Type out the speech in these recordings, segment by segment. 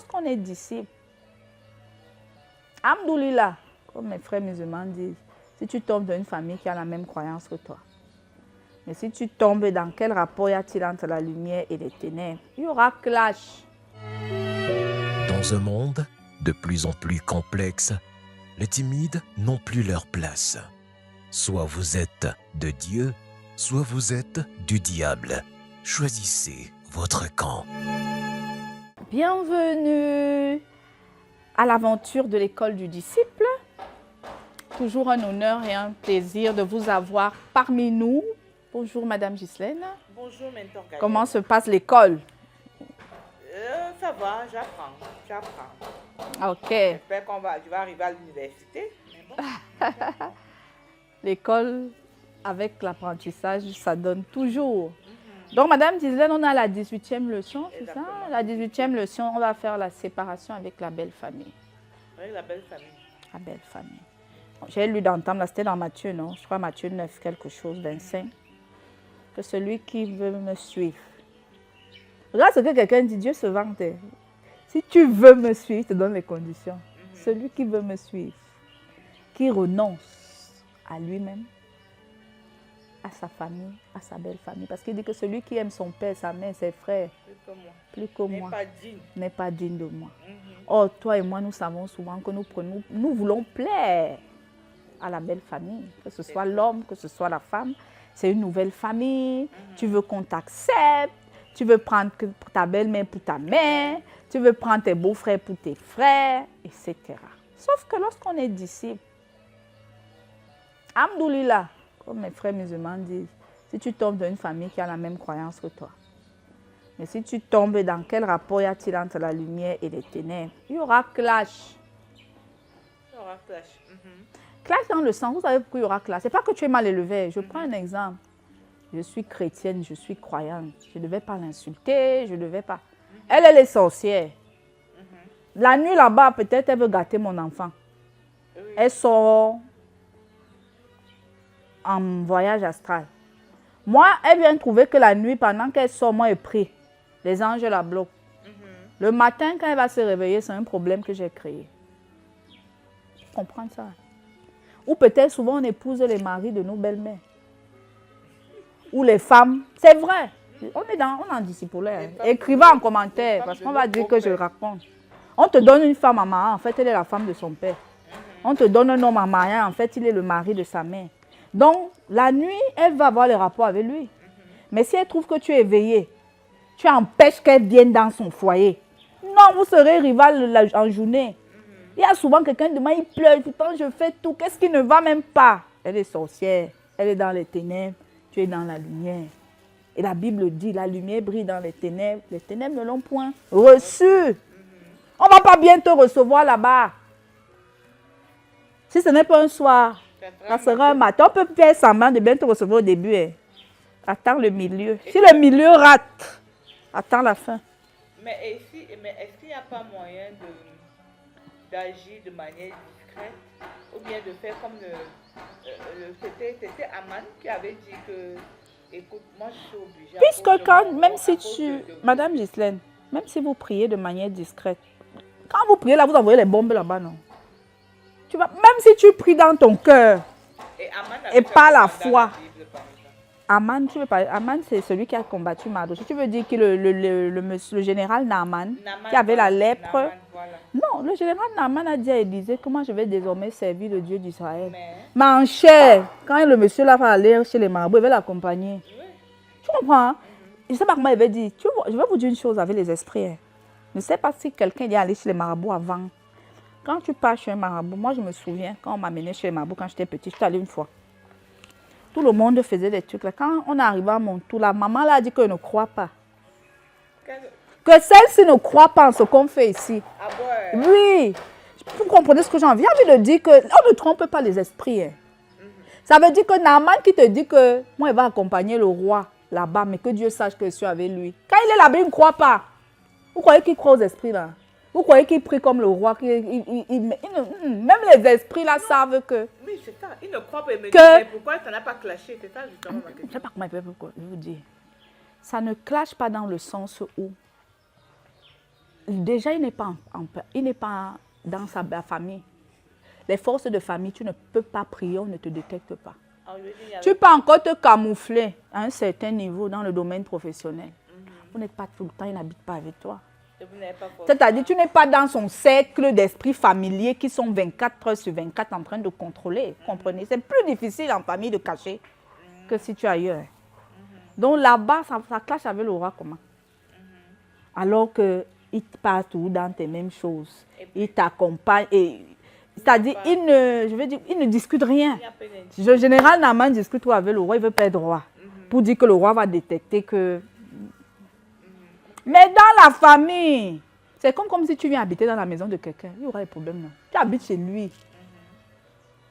lorsqu'on est disciple, Alhamdoulilah, comme mes frères musulmans disent, si tu tombes dans une famille qui a la même croyance que toi, mais si tu tombes dans quel rapport y a-t-il entre la lumière et les ténèbres, il y aura clash. Dans un monde de plus en plus complexe, les timides n'ont plus leur place. Soit vous êtes de Dieu, soit vous êtes du diable. Choisissez votre camp. Bienvenue à l'aventure de l'école du disciple. Toujours un honneur et un plaisir de vous avoir parmi nous. Bonjour Madame Ghislaine. Bonjour Mentor Gaëlle. Comment se passe l'école? Ça va, j'apprends. Ok. J'espère je vais arriver à l'université. Bon. L'école, avec l'apprentissage, ça donne toujours. Donc Madame Ghislaine, on a la 18e leçon, c'est ça? La 18e leçon, on va faire la séparation avec la belle famille. Avec la belle famille. La belle famille. J'ai lu d'entendre, là c'était dans Matthieu, non? Je crois Matthieu 9, quelque chose, 25. Que celui qui veut me suivre. Regarde ce que quelqu'un dit, Dieu se vante. Si tu veux me suivre, il te donne les conditions. Celui qui veut me suivre, qui renonce à lui-même, à sa famille, à sa belle famille. Parce qu'il dit que celui qui aime son père, sa mère, ses frères, plus que moi, n'est pas digne de moi. Or, toi et moi, nous savons souvent que nous voulons plaire à la belle famille, que ce soit l'homme, que ce soit la femme. C'est une nouvelle famille, tu veux qu'on t'accepte, tu veux prendre ta belle-mère pour ta mère, tu veux prendre tes beaux-frères pour tes frères, etc. Sauf que lorsqu'on est disciple, Alhamdoulilah, comme mes frères musulmans disent, si tu tombes dans une famille qui a la même croyance que toi, mais si tu tombes dans quel rapport y a-t-il entre la lumière et les ténèbres, il y aura clash. Il y aura clash. Clash dans le sens, vous savez pourquoi il y aura clash? Ce n'est pas que tu es mal élevé. Je prends un exemple. Je suis chrétienne, je suis croyante. Je ne devais pas l'insulter, je ne devais pas. Elle est sorcière. La nuit là-bas, peut-être elle veut gâter mon enfant. Oui. Elle sort en voyage astral. Moi, elle vient trouver que la nuit, pendant qu'elle sort, moi, elle prie. Les anges la bloquent. Le matin, quand elle va se réveiller, c'est un problème que j'ai créé. Tu comprends ça? Ou peut-être souvent on épouse les maris de nos belles-mères. Ou les femmes. C'est vrai. On en discipulaire. Écrivez en commentaire parce qu'on va dire que je raconte. On te donne une femme à marier, en fait, elle est la femme de son père. On te donne un homme à marier, en fait, il est le mari de sa mère. Donc, la nuit, elle va avoir les rapports avec lui. Mais si elle trouve que tu es éveillé, tu empêches qu'elle vienne dans son foyer. Non, vous serez rival en journée. Il y a souvent quelqu'un qui demande, il pleure, pourtant je fais tout. Qu'est-ce qui ne va même pas? Elle est sorcière, elle est dans les ténèbres, tu es dans la lumière. Et la Bible dit, la lumière brille dans les ténèbres ne l'ont point reçu. On ne va pas bientôt recevoir là-bas. Si ce n'est pas un soir, ça sera un matin. On peut faire semblant de bientôt recevoir au début. Attends le milieu. Si le milieu rate, attends la fin. Mais est-ce qu'il n'y a pas moyen d'agir de manière discrète ou bien de faire comme c'était Aman qui avait dit que, écoute, moi je suis obligée. Puisque quand, même si Madame Ghislaine, même si vous priez de manière discrète, quand vous priez là, vous envoyez les bombes là-bas, non? Même si tu pries dans ton cœur et par la foi. Aman, tu veux parler? Aman, c'est celui qui a combattu Mardochée. Tu veux dire que le général Naaman, qui avait la lèpre. Naaman, voilà. Non, le général Naaman a dit à Élisée, comment je vais désormais servir le Dieu d'Israël. Mais en chair, quand le monsieur là va aller chez les marabouts, il va l'accompagner. Oui. Tu comprends? Je ne sais pas comment il va dire. Je vais vous dire une chose avec les esprits. Je ne sais pas si quelqu'un est allé chez les marabouts avant. Quand tu pars chez un marabout, moi je me souviens, quand on m'a amené chez les marabouts, quand j'étais petite, je suis allée une fois. Tout le monde faisait des trucs là. Quand on est arrivé à mon tour, la maman là a dit qu'elle ne croit pas. Que celle-ci ne croit pas en ce qu'on fait ici. Ah ouais. Oui. Vous comprenez ce que j'ai envie de dire que on ne trompe pas les esprits. Ça veut dire que Naaman qui te dit que moi il va accompagner le roi là-bas, mais que Dieu sache que je suis avec lui. Quand il est là-bas, il ne croit pas. Vous croyez qu'il croit aux esprits là? Vous croyez qu'il prie comme le roi? Même les esprits là savent que... Oui, c'est ça. Il ne croit pas. Mais pourquoi ça n'a pas clashé? C'est ça justement ma question. Je ne sais pas comment il peut vous dire. Ça ne clash pas dans le sens où déjà, il n'est pas, il n'est pas dans sa famille. Les forces de famille, tu ne peux pas prier, on ne te détecte pas. Tu peux encore te camoufler à un certain niveau dans le domaine professionnel. Vous n'êtes pas tout le temps, il n'habite pas avec toi. C'est-à-dire, tu n'es pas dans son cercle d'esprit familier qui sont 24 heures sur 24 en train de contrôler. Comprenez? C'est plus difficile en famille de cacher que si tu es ailleurs. Donc là-bas, ça clash avec le roi comment? Alors qu'il passe tout dans tes mêmes choses. Il t'accompagne. C'est-à-dire, il ne discute rien. Le général Naman discute avec le roi, il ne veut pas être roi. Pour dire que le roi va détecter que... Mais dans la famille, c'est comme si tu viens habiter dans la maison de quelqu'un. Il y aura des problèmes là. Tu habites chez lui.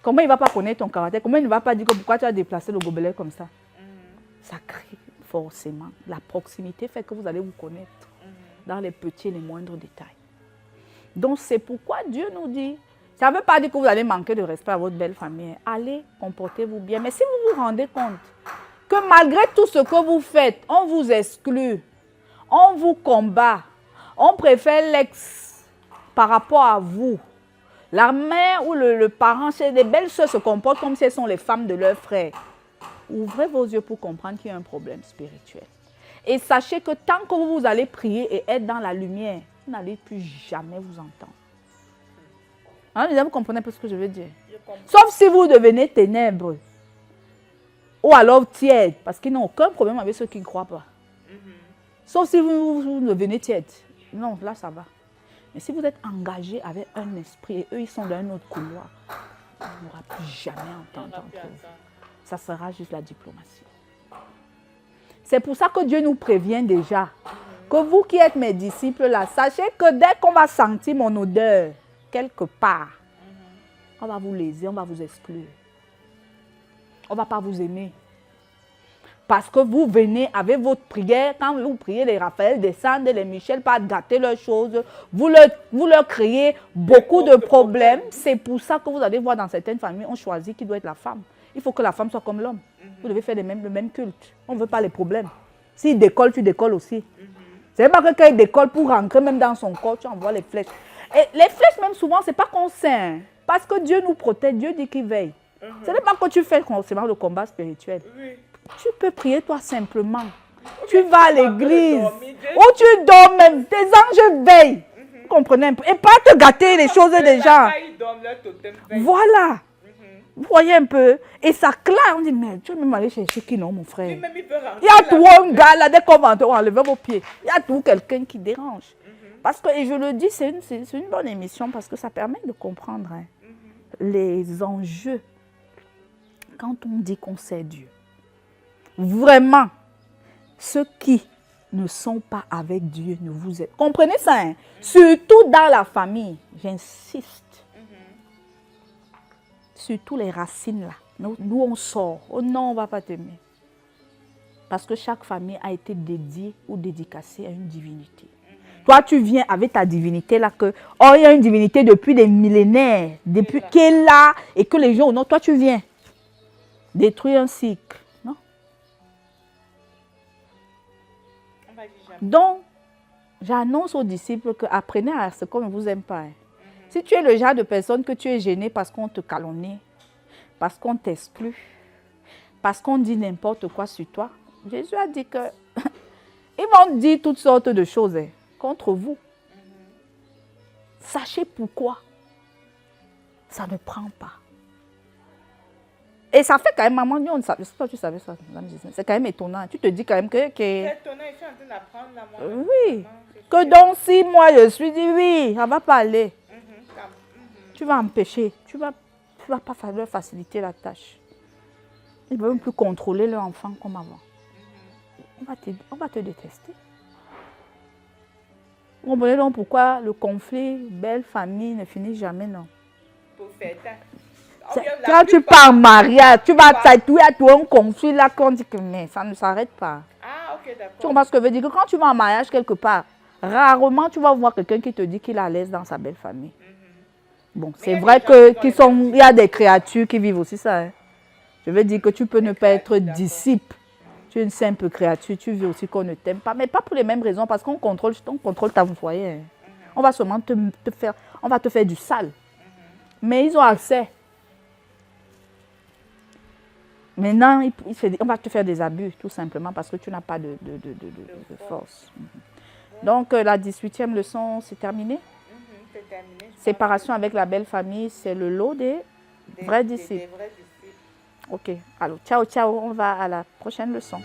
Comment il ne va pas connaître ton caractère? Comment il ne va pas dire que pourquoi tu as déplacé le gobelet comme ça? Ça crée forcément. La proximité fait que vous allez vous connaître dans les petits et les moindres détails. Donc c'est pourquoi Dieu nous dit, ça ne veut pas dire que vous allez manquer de respect à votre belle famille. Allez, comportez-vous bien. Mais si vous vous rendez compte que malgré tout ce que vous faites, on vous exclut, on vous combat, on préfère l'ex par rapport à vous. La mère ou le parent, chez les belles sœurs se comportent comme si elles sont les femmes de leurs frères. Ouvrez vos yeux pour comprendre qu'il y a un problème spirituel. Et sachez que tant que vous allez prier et être dans la lumière, vous n'allez plus jamais vous entendre. Hein, vous comprenez un peu ce que je veux dire? Sauf si vous devenez ténèbres. Ou alors tiède, parce qu'ils n'ont aucun problème avec ceux qui ne croient pas. Sauf si vous devenez tiède. Non, là ça va. Mais si vous êtes engagé avec un esprit et eux ils sont dans un autre couloir, on ne pourra plus jamais entendre entre vous. Ça sera juste la diplomatie. C'est pour ça que Dieu nous prévient déjà. Que vous qui êtes mes disciples là, sachez que dès qu'on va sentir mon odeur, quelque part, on va vous léser, on va vous exclure. On ne va pas vous aimer. Parce que vous venez avec votre prière, quand vous priez, les Raphaël descendent, les Michel, pas gâter leurs choses, vous leur créez beaucoup de problèmes. C'est pour ça que vous allez voir dans certaines familles, on choisit qui doit être la femme. Il faut que la femme soit comme l'homme. Vous devez faire le même culte. On ne veut pas les problèmes. S'il décolle, tu décolles aussi. C'est pas que quand il décolle pour rentrer même dans son corps, tu envoies les flèches. Et les flèches même souvent, c'est pas qu'on sait. Parce que Dieu nous protège, Dieu dit qu'il veille. Ce n'est pas que tu fais le combat spirituel. Tu peux prier toi simplement. Tu vas à l'église. Ou tu dors même. Tes anges veillent. Vous comprenez un peu? Et pas te gâter les choses des gens. Voilà. Vous voyez un peu? Et ça claque. On dit, mais tu veux même aller chercher qui non, mon frère? Il y a tout un gars là, dès qu'on va enlever vos pieds. Il y a tout quelqu'un qui dérange. Parce que, et je le dis, c'est une bonne émission parce que ça permet de comprendre les enjeux quand on dit qu'on sait Dieu. Vraiment, ceux qui ne sont pas avec Dieu ne vous aident. Comprenez ça, hein? Surtout dans la famille, j'insiste. Surtout les racines là. Nous on sort. Oh non, on ne va pas t'aimer. Parce que chaque famille a été dédiée ou dédicacée à une divinité. Toi, tu viens avec ta divinité là que, oh, il y a une divinité depuis des millénaires, depuis qui est là et que les gens, non, toi tu viens détruire un cycle. Non? Donc, j'annonce aux disciples que apprenez à ce qu'on ne vous aime pas. Si tu es le genre de personne que tu es gêné parce qu'on te calomnie, parce qu'on t'exclut, parce qu'on dit n'importe quoi sur toi, Jésus a dit que ils vont dire toutes sortes de choses contre vous. Sachez pourquoi ça ne prend pas. Et ça fait quand même, maman, je ne sais pas si tu savais ça. C'est quand même étonnant. Tu te dis quand même que... C'est étonnant, je suis en train d'apprendre là, moi. Oui. Que donc si moi je suis dit oui, ça ne va pas aller. Tu vas empêcher. Tu vas pas leur faciliter la tâche. Ils ne vont même plus contrôler leur enfant comme avant. On va te détester. Vous comprenez donc pourquoi le conflit, belle famille, ne finit jamais, non? Pour certains. Quand tu pars en mariage, tu vas t'atouer à tout un conflit là qu'on dit que mais ça ne s'arrête pas. Ah, ok, d'accord. Tu comprends ce que je veux dire? Que quand tu vas en mariage quelque part, rarement tu vas voir quelqu'un qui te dit qu'il est à l'aise dans sa belle famille. Bon, c'est vrai qu'il y a des créatures qui vivent aussi ça. Hein. Je veux dire que tu peux ne pas être disciple. Tu es une simple créature, tu vis aussi qu'on ne t'aime pas, mais pas pour les mêmes raisons, parce qu'on contrôle ton foyer. Hein. On va seulement on va te faire du sale. Mais ils ont accès. Maintenant, on va te faire des abus, tout simplement, parce que tu n'as pas de force. Donc, la 18e leçon, c'est terminé. C'est terminé. Séparation avec la belle famille, c'est le lot des vrais disciples. Des vrais disciples. Ok, alors ciao, ciao, on va à la prochaine leçon.